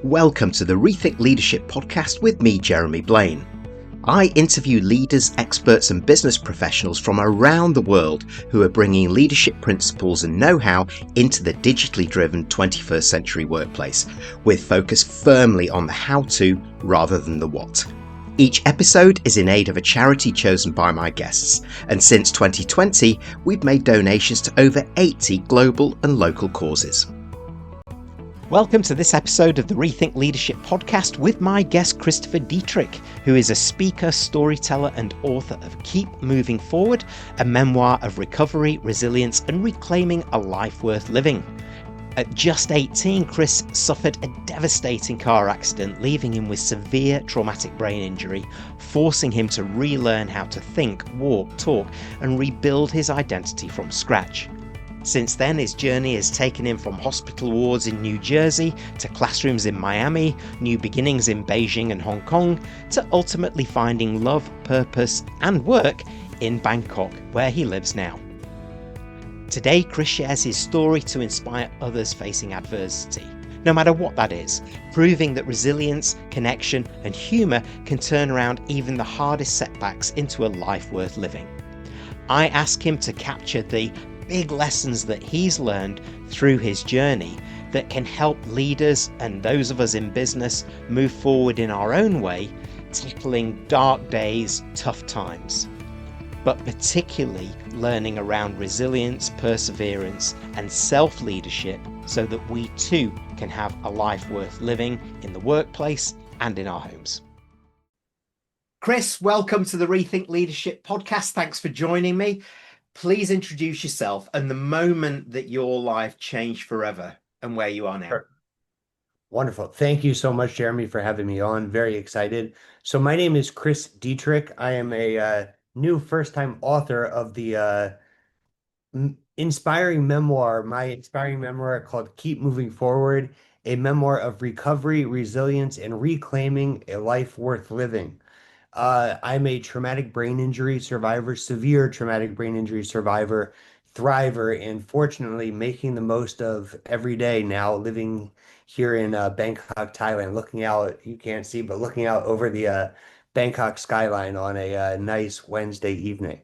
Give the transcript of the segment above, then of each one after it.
Welcome to the Rethink Leadership Podcast with me, Jeremy Blaine. I interview leaders, experts and business professionals from around the world who are bringing leadership principles and know-how into the digitally driven 21st century workplace, with focus firmly on the how-to rather than the what. Each episode is in aid of a charity chosen by my guests, and since 2020, we've made donations to over 80 global and local causes. Welcome to this episode of the Rethink Leadership Podcast with my guest Christopher Dittrich, who is a speaker, storyteller and author of Keep Moving Forward, a memoir of recovery, resilience and reclaiming a life worth living. At just 18, Chris suffered a devastating car accident, leaving him with severe traumatic brain injury, forcing him to relearn how to think, walk, talk and rebuild his identity from scratch. Since then, his journey has taken him from hospital wards in New Jersey to classrooms in Miami, new beginnings in Beijing and Hong Kong, to ultimately finding love, purpose and work in Bangkok, where he lives now. Today, Chris shares his story to inspire others facing adversity, no matter what that is, proving that resilience, connection and humour can turn around even the hardest setbacks into a life worth living. I ask him to capture the big lessons that he's learned through his journey that can help leaders and those of us in business move forward in our own way, tackling dark days, tough times, but particularly learning around resilience, perseverance and self-leadership so that we too can have a life worth living in the workplace and in our homes. Chris, welcome to the Rethink Leadership Podcast. Thanks for joining me. Please introduce yourself and the moment that your life changed forever and where you are now. Sure. Wonderful. Thank you so much, Jeremy, for having me on. Very excited. So my name is Chris Dittrich. I am a new first-time author of the inspiring memoir, my inspiring memoir called Keep Moving Forward, a memoir of recovery, resilience, and reclaiming a life worth living. I'm a traumatic brain injury survivor, severe traumatic brain injury survivor, thriver, and fortunately making the most of every day now, living here in Bangkok, Thailand, looking out, you can't see, but looking out over the Bangkok skyline on a nice Wednesday evening.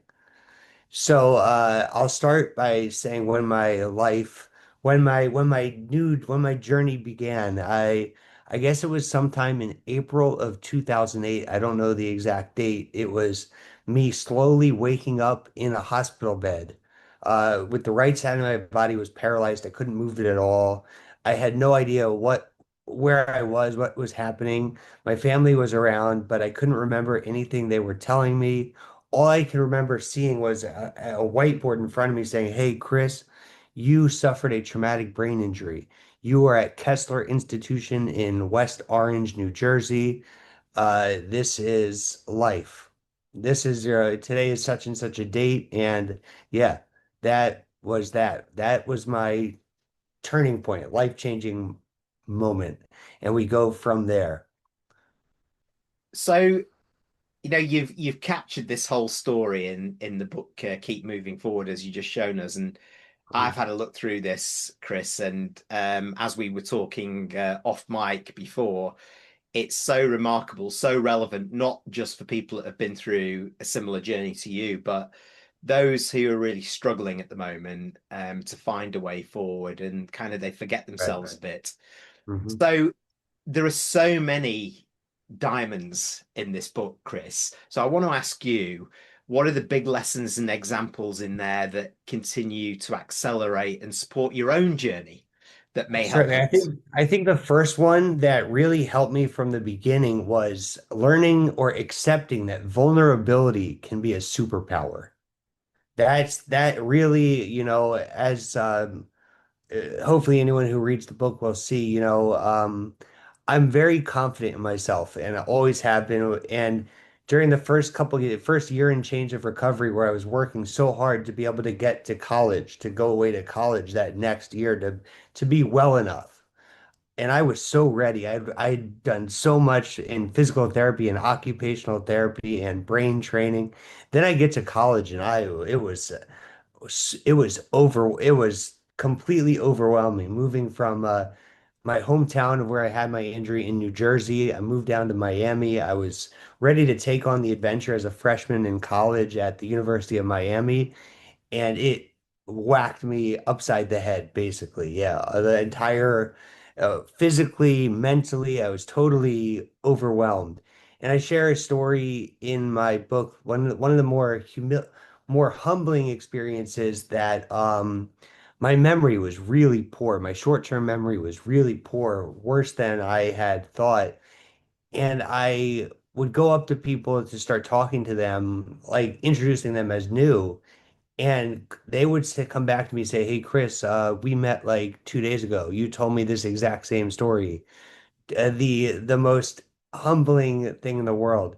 So I'll start by saying when my journey began. I guess it was sometime in April of 2008. I don't know the exact date. It was me slowly waking up in a hospital bed. With the right side of my body was paralyzed. I couldn't move it at all. I had no idea where I was, what was happening. My family was around, but I couldn't remember anything they were telling me. All I could remember seeing was a whiteboard in front of me saying, "Hey, Chris, you suffered a traumatic brain injury. You are at Kessler Institution in West Orange, New Jersey. This is life. This is today is such and such a date." And yeah, that was my turning point, life-changing moment. And we go from there. So, you've captured this whole story in the book Keep Moving Forward, as you just shown us, and I've had a look through this, Chris, and as we were talking off mic before, it's so remarkable, so relevant, not just for people that have been through a similar journey to you, but those who are really struggling at the moment to find a way forward and kind of they forget themselves Right. a bit. Mhm. So there are so many diamonds in this book, Chris. So I want to ask you, what are the big lessons and examples in there that continue to accelerate and support your own journey that may help Certainly. others? I think the first one that really helped me from the beginning was learning or accepting that vulnerability can be a superpower. That really, as hopefully anyone who reads the book will see, I'm very confident in myself and I always have been. And during the first year and change of recovery, where I was working so hard to be able to get to college, to go away to college that next year to be well enough. And I was so ready. I'd done so much in physical therapy and occupational therapy and brain training. Then I get to college and it was completely overwhelming moving from my hometown of where I had my injury in New Jersey. I moved down to Miami. I was ready to take on the adventure as a freshman in college at the University of Miami, and it whacked me upside the head, basically. Yeah, the entire physically, mentally, I was totally overwhelmed. And I share a story in my book, one of the more humbling experiences that my memory was really poor. My short-term memory was really poor, worse than I had thought. And I would go up to people to start talking to them, like introducing them as new. And they would come back to me and say, "Hey, Chris, we met like 2 days ago. You told me this exact same story." The most humbling thing in the world.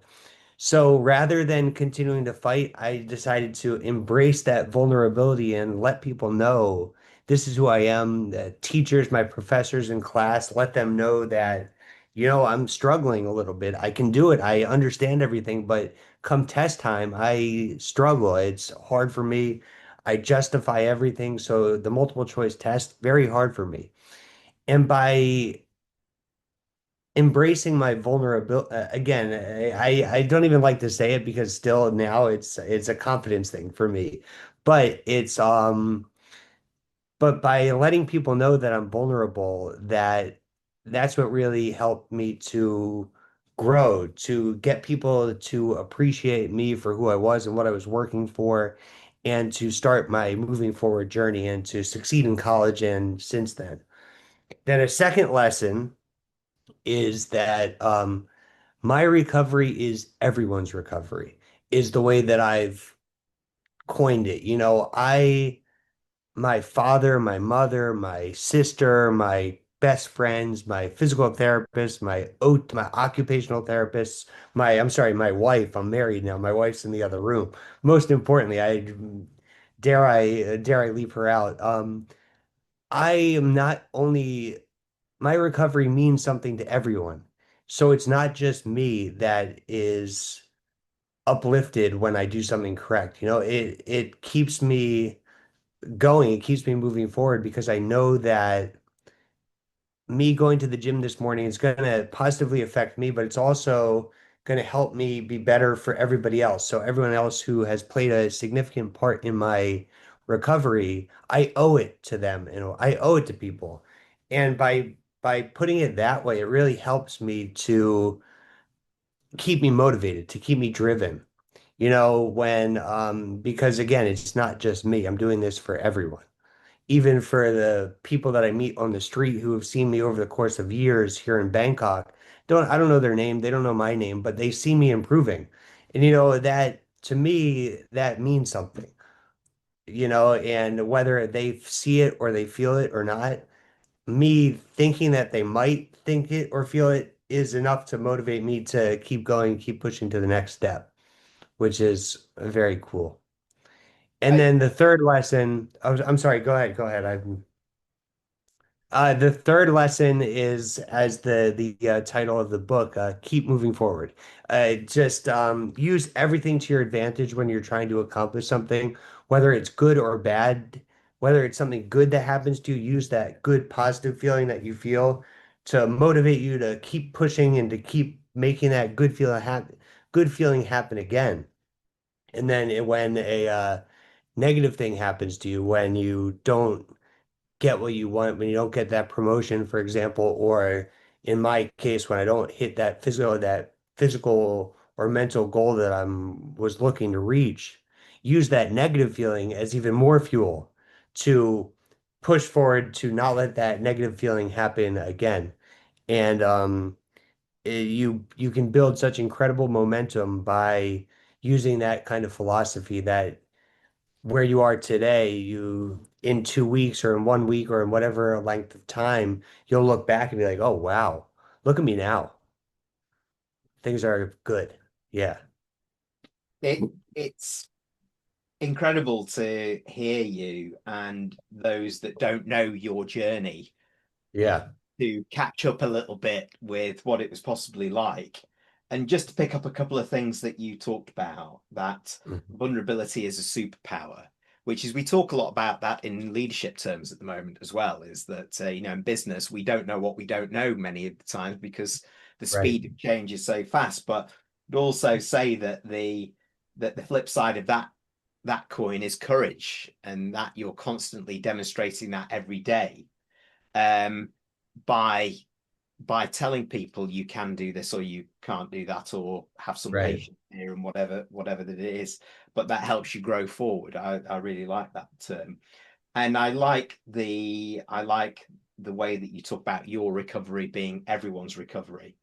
So rather than continuing to fight, I decided to embrace that vulnerability and let people know this is who I am. The teachers, my professors in class, let them know that, I'm struggling a little bit. I can do it. I understand everything, but come test time, I struggle. It's hard for me. I justify everything. So the multiple choice test, very hard for me. And by embracing my vulnerability again, I don't even like to say it because still now it's a confidence thing for me, but but by letting people know that I'm vulnerable, that's what really helped me to grow, to get people to appreciate me for who I was and what I was working for, and to start my moving forward journey and to succeed in college and since then a second lesson is that my recovery is everyone's recovery, is the way that I've coined it. My father, my mother, my sister, my best friends, my physical therapist, my occupational therapist, I'm sorry, my wife. I'm married now. My wife's in the other room. Most importantly, dare I leave her out. I am not only my recovery means something to everyone. So it's not just me that is uplifted when I do something correct. It keeps me going, it keeps me moving forward because I know that me going to the gym this morning is going to positively affect me, but it's also going to help me be better for everybody else. So everyone else who has played a significant part in my recovery, I owe it to them and I owe it to people. And by putting it that way, it really helps me to keep me motivated, to keep me driven. When because again, it's not just me. I'm doing this for everyone, even for the people that I meet on the street who have seen me over the course of years here in Bangkok. I don't know their name, they don't know my name, but they see me improving. And that to me, that means something, and whether they see it or they feel it or not, me thinking that they might think it or feel it is enough to motivate me to keep going, keep pushing to the next step, which is very cool. And I, then the third lesson, I'm sorry, go ahead. The third lesson is, as the title of the book, keep moving forward. Just use everything to your advantage when you're trying to accomplish something, whether it's good or bad, whether it's something good that happens to you, use that good positive feeling that you feel to motivate you to keep pushing and to keep making that good feeling happen again. And then when a negative thing happens to you, when you don't get what you want, when you don't get that promotion, for example, or in my case, when I don't hit that physical or mental goal that was looking to reach, use that negative feeling as even more fuel to push forward to not let that negative feeling happen again. And you can build such incredible momentum by using that kind of philosophy that where you are today, you in 2 weeks or in 1 week or in whatever length of time, you'll look back and be like, oh, wow, look at me now. Things are good. Yeah. it's incredible to hear you and those that don't know your journey Yeah. to catch up a little bit with what it was possibly like. And just to pick up a couple of things that you talked about, that Mhm. vulnerability is a superpower. which is we talk a lot about that in leadership terms at the moment as well, is that, in business, we don't know what we don't know many of the times because the Right. speed of change is so fast. But I'd also say that the flip side of that coin is courage, and that you're constantly demonstrating that every day, um, by telling people you can do this or you can't do that, or have some Right. patience here, and whatever that it is. But that helps you grow forward. I really like that term. And I like the way that you talk about your recovery being everyone's recovery.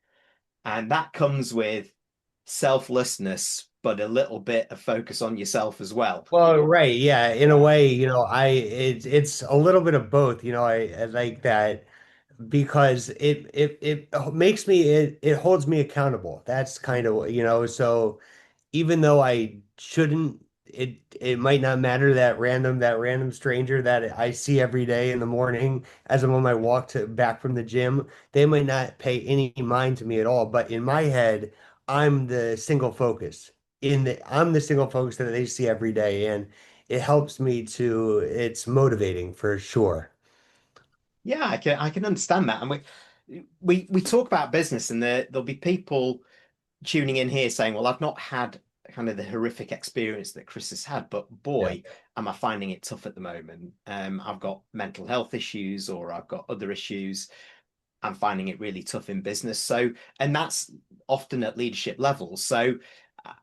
And that comes with selflessness, but a little bit of focus on yourself as well. Well, right, yeah. In a way, it's a little bit of both. I like that because it makes me it holds me accountable. That's kind of, so even though I shouldn't, it might not matter that random stranger that I see every day in the morning as I'm on my walk to back from the gym. They might not pay any mind to me at all, but in my head, I'm the single focus. I'm the single focus that they see every day, and it helps me to. It's motivating for sure. Yeah, I can understand that. And we talk about business, and there'll be people tuning in here saying, well, I've not had kind of the horrific experience that Chris has had, but Yeah. boy, am I finding it tough at the moment. I've got mental health issues, or I've got other issues. I'm finding it really tough in business. So, and that's often at leadership levels. So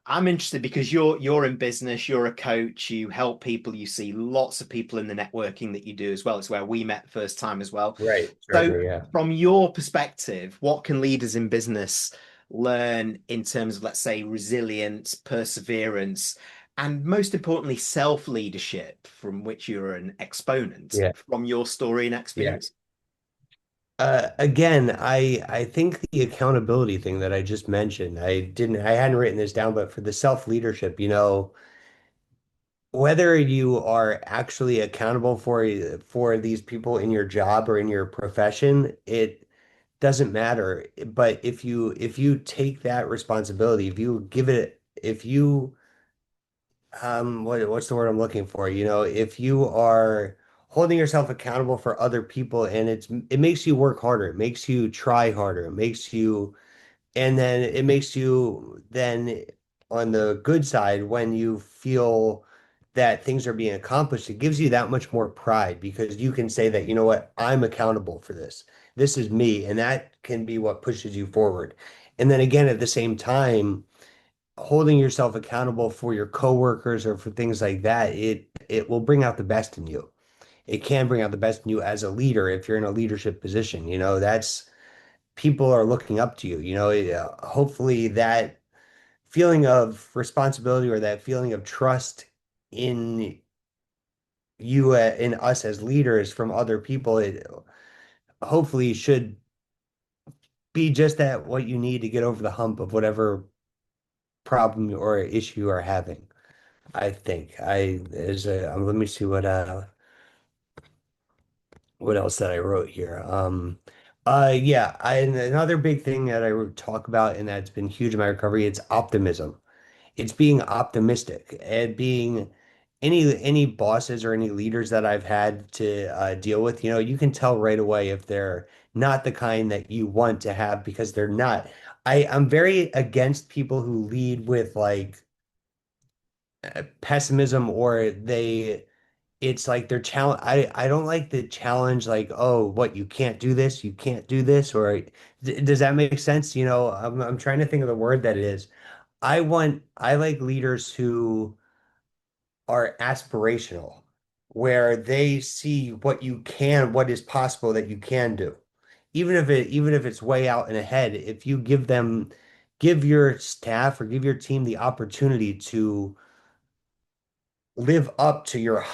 I'm interested because you're in business, you're a coach, you help people, you see lots of people in the networking that you do as well. It's where we met first time as well. Right. So Certainly, yeah. from your perspective, what can leaders in business learn in terms of, let's say, resilience, perseverance, and most importantly, self-leadership, from which you're an exponent, Yeah. from your story and Yeah. experience? Again, I think the accountability thing that I just mentioned, I hadn't written this down, but for the self-leadership, whether you are actually accountable for these people in your job or in your profession, it doesn't matter. But if you take that responsibility, if you what's the word I'm looking for? If you are holding yourself accountable for other people, and it makes you work harder, it makes you try harder, and then it makes you then on the good side, when you feel that things are being accomplished, it gives you that much more pride because you can say that, you know what, I'm accountable for this. This is me, and that can be what pushes you forward. And then again, at the same time, holding yourself accountable for your coworkers or for things like that, it will bring out the best in you. It can bring out the best in you as a leader if you're in a leadership position. That's people are looking up to you. Hopefully that feeling of responsibility or that feeling of trust in you, in us as leaders from other people, it hopefully should be just that what you need to get over the hump of whatever problem or issue you are having. I think I is a let me see what else that I wrote here. Yeah, and another big thing that I would talk about and that's been huge in my recovery, it's optimism. It's being optimistic and being any bosses or any leaders that I've had to deal with, you can tell right away if they're not the kind that you want to have because they're not. I'm very against people who lead with like pessimism or it's like they're challenge. I don't like the challenge, like, oh, what, you can't do this, or does that make sense? I'm trying to think of the word that it is. I like leaders who are aspirational, where they see what is possible that you can do. Even if it's way out and ahead, if you give your staff or give your team the opportunity to live up to your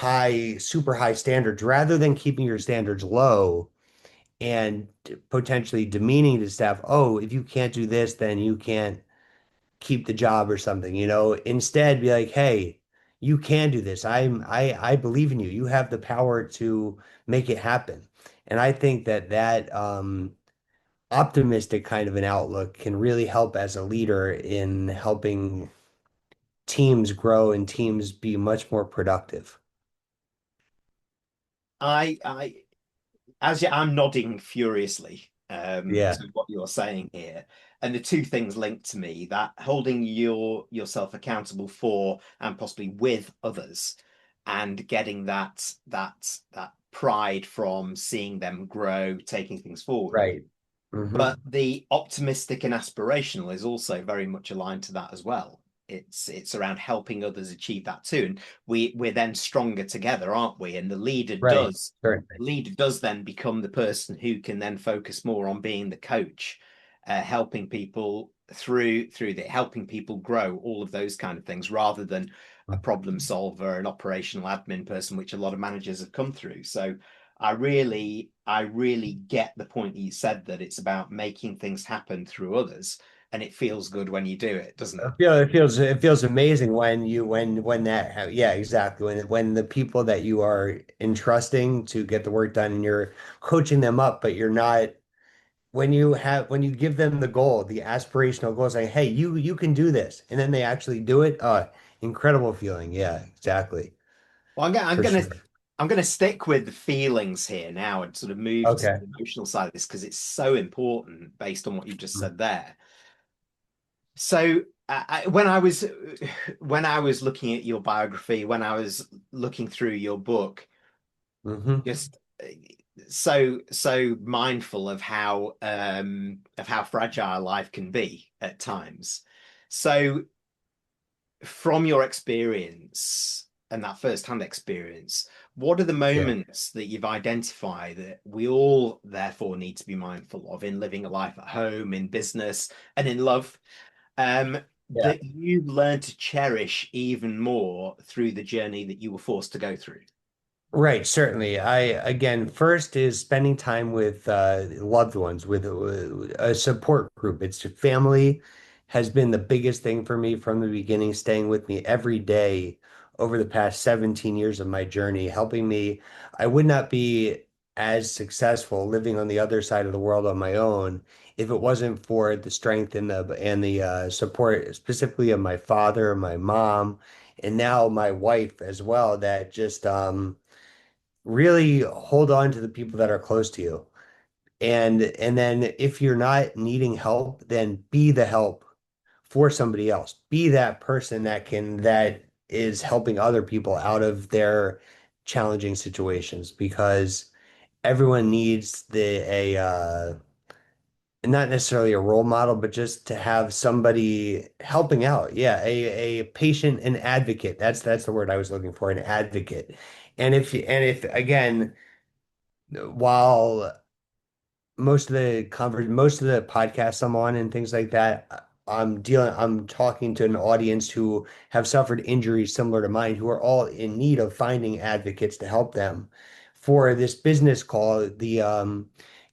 super high standards rather than keeping your standards low and potentially demeaning to staff. Oh, if you can't do this, then you can't keep the job or something, Instead, be like, hey, you can do this. I believe in you. You have the power to make it happen. And I think that optimistic kind of an outlook can really help as a leader in helping teams grow and teams be much more productive. I I'm nodding furiously Yeah, to what you're saying here. And the two things linked to me, that holding yourself accountable for and possibly with others, and getting that pride from seeing them grow, taking things forward. right. Hmm. But the optimistic and aspirational is also very much aligned to that as well. It's around helping others achieve that too. And we're then stronger together, aren't we? And the Right. Certainly. leader does then become the person who can then focus more on being the coach, helping people through the helping people grow, all of those kind of things, rather than a problem solver, an operational admin person, which a lot of managers have come through. So I really get the point that you said, that it's about making things happen through others, and it feels good when you do it, doesn't it? It feels amazing when yeah, exactly, when the people that you are entrusting to get the work done and you're coaching them up, but you're not when you give them the goal, the aspirational goal, saying, "Hey, you can do this," and then they actually do it. Incredible feeling. Yeah, exactly. Well, For sure. I'm gonna stick with the feelings here now and sort of move to Okay. the emotional side of this, because it's so important based on what you've just said there. So when I was looking at your biography, when I was looking through your book, Hmm. just so mindful of how fragile life can be at times. So from your experience and that first-hand experience, what are the Yeah. moments that you've identified that we all therefore need to be mindful of in living a life at home, in business, and in love, Yeah. that you learn to cherish even more through the journey that you were forced to go through? Right, certainly. Again, first is spending time with loved ones, with a support group. It's family has been the biggest thing for me from the beginning, staying with me every day over the past 17 years of my journey, helping me. I would not be as successful living on the other side of the world on my own if it wasn't for the strength and the support, specifically of my father, my mom, and now my wife as well, that just really hold on to the people that are close to you. And then if you're not needing help, then be the help for somebody else. Be that person that is helping other people out of their challenging situations, because everyone needs the a not necessarily a role model, but just to have somebody helping out. Yeah, a patient, an advocate. That's the word I was looking for, an advocate. And if again, while most of the podcasts I'm on and things like that, I'm talking to an audience who have suffered injuries similar to mine, who are all in need of finding advocates to help them. For this business call, the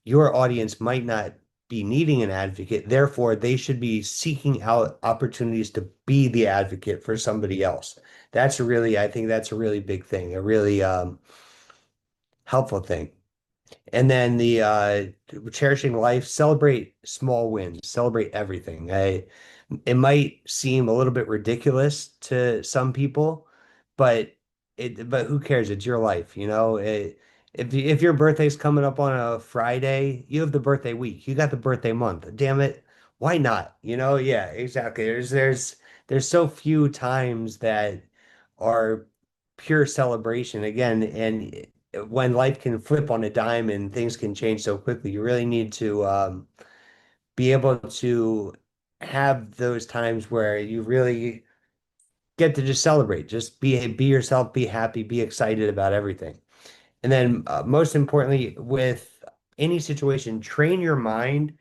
your audience might not be needing an advocate, therefore they should be seeking out opportunities to be the advocate for somebody else. I think that's a really big thing, a really helpful thing. And then the cherishing life, celebrate small wins, celebrate everything. It might seem a little bit ridiculous to some people, but but who cares? It's your life, you know. If your birthday's coming up on a Friday, you have the birthday week. You got the birthday month. Damn it, why not? You know, yeah, exactly. There's so few times that are pure celebration again, and when life can flip on a dime and things can change so quickly, you really need to be able to have those times where you really get to just celebrate, just be yourself, be happy, be excited about everything. And then most importantly, with any situation, train your mind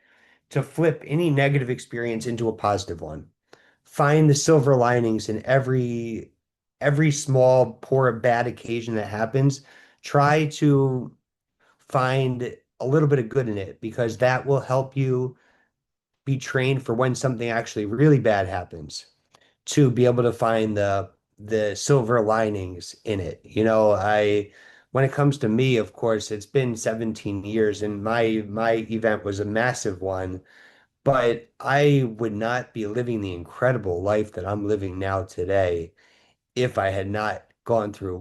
to flip any negative experience into a positive one. Find the silver linings in every small, poor, bad occasion that happens. Try to find a little bit of good in it, because that will help you be trained for when something actually really bad happens, to be able to find the silver linings in it. You know, I when it comes to me, of course, it's been 17 years and my event was a massive one, but I would not be living the incredible life that I'm living now today if I had not gone through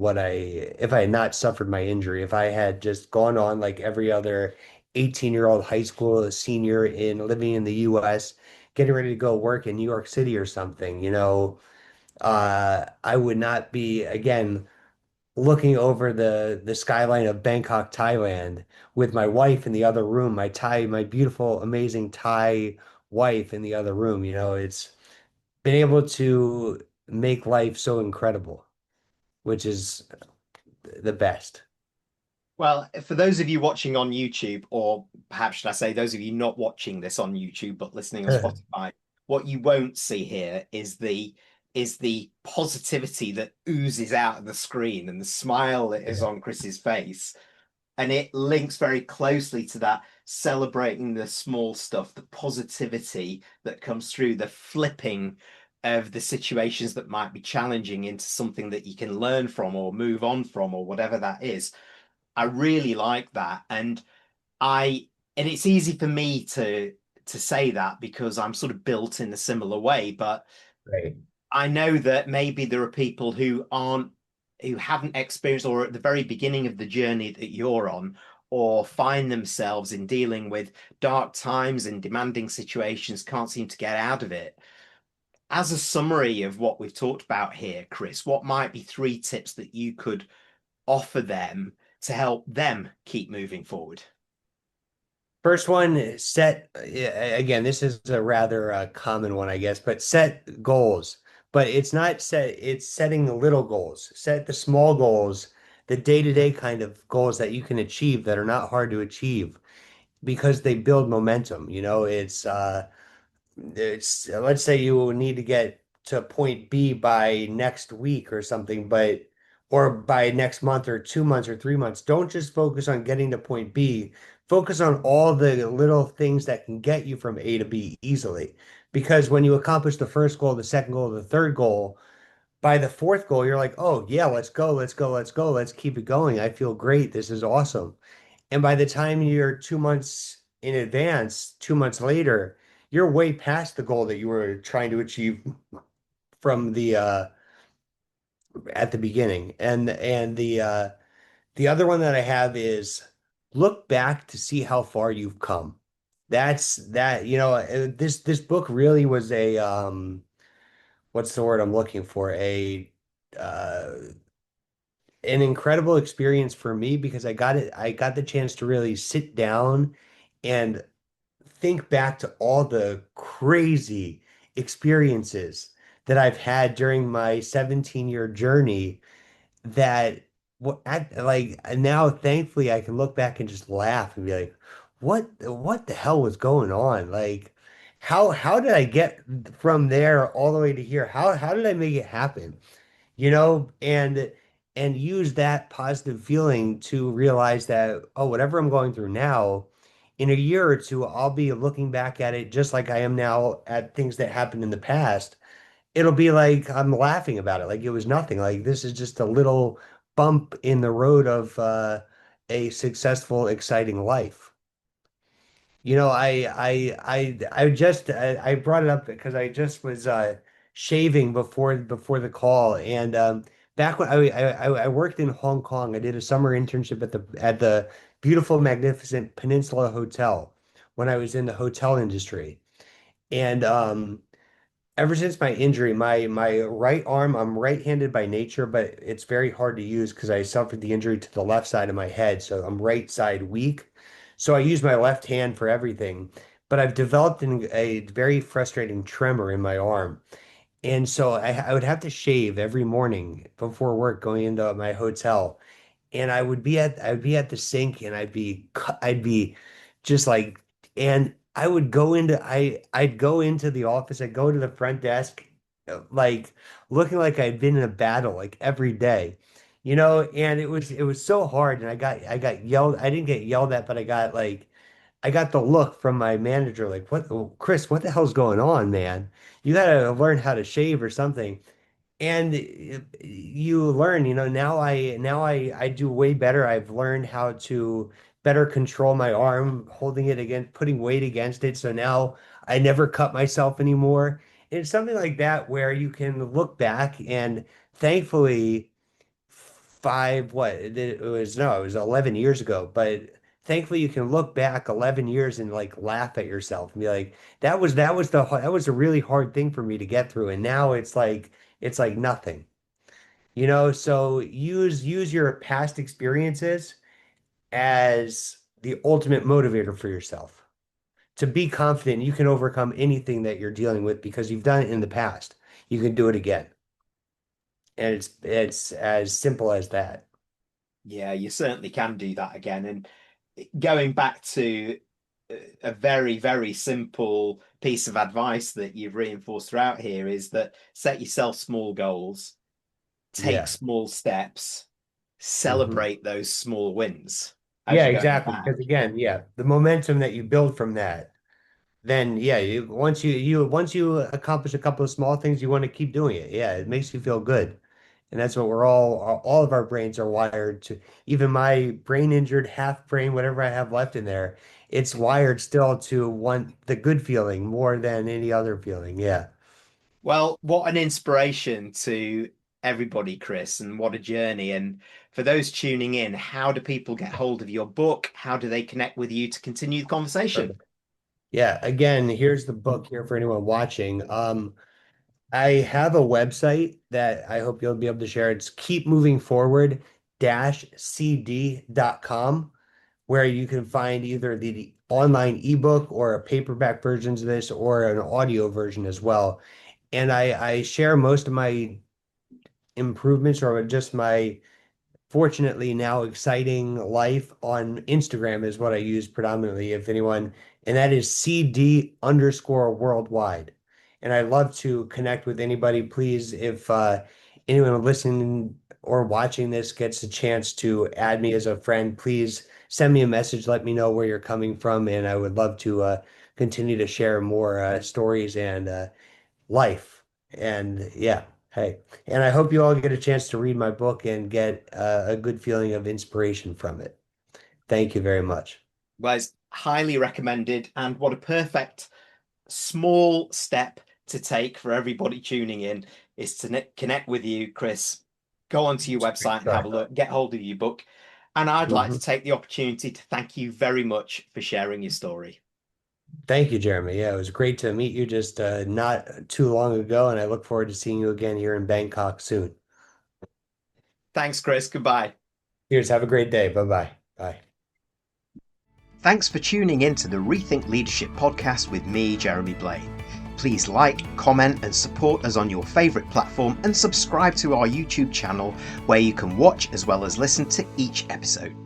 if I had not suffered my injury, if I had just gone on like every other 18-year-old high school senior in living in the US, getting ready to go work in New York City or something, I would not be again looking over the skyline of Bangkok, Thailand, with my wife in the other room, my beautiful, amazing Thai wife in the other room. It's been able to make life so incredible, which is the best. Well, for those of you watching on YouTube, or perhaps should I say those of you not watching this on YouTube but listening on Spotify, what you won't see here is the positivity that oozes out of the screen and the smile that is on Chris's face. And it links very closely to that celebrating the small stuff, the positivity that comes through, the flipping of the situations that might be challenging into something that you can learn from or move on from or whatever that is. I really like that. And it's easy for me to say that because I'm sort of built in a similar way, but Right. I know that maybe there are people who haven't experienced or at the very beginning of the journey that you're on, or find themselves in dealing with dark times and demanding situations, can't seem to get out of it. As a summary of what we've talked about here, Chris, what might be 3 tips that you could offer them to help them keep moving forward? First one, again, this is a rather common one, I guess, but set goals. But it's setting the little goals. Set the small goals, the day-to-day kind of goals that you can achieve that are not hard to achieve because they build momentum. It's let's say you need to get to point B by next week or something, but or by next month or 2 months or 3 months. Don't just focus on getting to point B. Focus on all the little things that can get you from A to B easily. Because when you accomplish the first goal, the second goal, the third goal, by the fourth goal, you're like, oh yeah, let's go, let's go, let's go, let's keep it going. I feel great. This is awesome. And by the time you're 2 months in advance, 2 months later, you're way past the goal that you were trying to achieve from the at the beginning. And the other one that I have is look back to see how far you've come. This book really was a what's the word I'm looking for? Uh an incredible experience for me because I got the chance to really sit down and think back to all the crazy experiences that I've had during my 17-year journey that like now thankfully I can look back and just laugh and be like, what the hell was going on? Like how did I get from there all the way to here? How did I make it happen? And use that positive feeling to realize that, oh, whatever I'm going through now, in a year or two, I'll be looking back at it just like I am now at things that happened in the past. It'll be like I'm laughing about it, like it was nothing. Like this is just a little bump in the road of a successful, exciting life. I brought it up because I just was shaving before the call, and back when I worked in Hong Kong, I did a summer internship at the beautiful, magnificent Peninsula Hotel when I was in the hotel industry, and ever since my injury, my right arm, I'm right-handed by nature, but it's very hard to use because I suffered the injury to the left side of my head, so I'm right side weak. So I use my left hand for everything, but I've developed a very frustrating tremor in my arm. And so I would have to shave every morning before work going into my hotel. And I'd be at the sink and I'd be just like and I'd go into the office, I'd go to the front desk like looking like I'd been in a battle like every day. And it was so hard and I got yelled I didn't get yelled at, but I got the look from my manager like, what, Chris, what the hell's going on, man? You gotta learn how to shave or something. And you learn, now I do way better. I've learned how to better control my arm, holding it against, putting weight against it. So now I never cut myself anymore. It's something like that where you can look back and thankfully it was 11 years ago, but thankfully you can look back 11 years and like laugh at yourself and be like, that was a really hard thing for me to get through. And now it's like nothing, so use your past experiences as the ultimate motivator for yourself to be confident you can overcome anything that you're dealing with because you've done it in the past. You can do it again. And it's as simple as that. Yeah, you certainly can do that again. And going back to a very, very simple piece of advice that you've reinforced throughout here is that set yourself small goals, take Yeah. small steps, Mhm. celebrate those small wins as Yeah, you're going exactly. back. Because again, yeah, the momentum that you build from that, then yeah, once you accomplish a couple of small things, you want to keep doing it. Yeah, it makes you feel good. And that's what all of our brains are wired to. Even my brain injured half brain, whatever I have left in there, it's wired still to want the good feeling more than any other feeling. Yeah. Well, what an inspiration to everybody, Chris, and what a journey. And for those tuning in, how do people get hold of your book? How do they connect with you to continue the conversation? Perfect. Yeah. Again, here's the book here for anyone watching. I have a website that I hope you'll be able to share. It's keepmovingforward-cd.com, where you can find either the online ebook or a paperback versions of this or an audio version as well. And I share most of my improvements or just my fortunately now exciting life on Instagram is what I use predominantly, if anyone, and that is CD underscore worldwide. And I'd love to connect with anybody. Please, if anyone listening or watching this gets a chance to add me as a friend, please send me a message. Let me know where you're coming from, and I would love to continue to share more stories and life. And yeah, hey, and I hope you all get a chance to read my book and get a good feeling of inspiration from it. Thank you very much. Well, it's highly recommended. And what a perfect small step to take for everybody tuning in is to connect with you, Chris. Go onto your website and have Sorry. a look, get hold of your book. And I'd like to Mhm. take the opportunity to thank you very much for sharing your story. Thank you, Jeremy. Yeah, it was great to meet you just not too long ago, and I look forward to seeing you again here in Bangkok soon. Thanks, Chris. Goodbye. Cheers. Have a great day. Bye-bye. Bye. Thanks for tuning in to the Rethink Leadership Podcast with me, Jeremy Blaine. Please like, comment, and support us on your favourite platform and subscribe to our YouTube channel where you can watch as well as listen to each episode.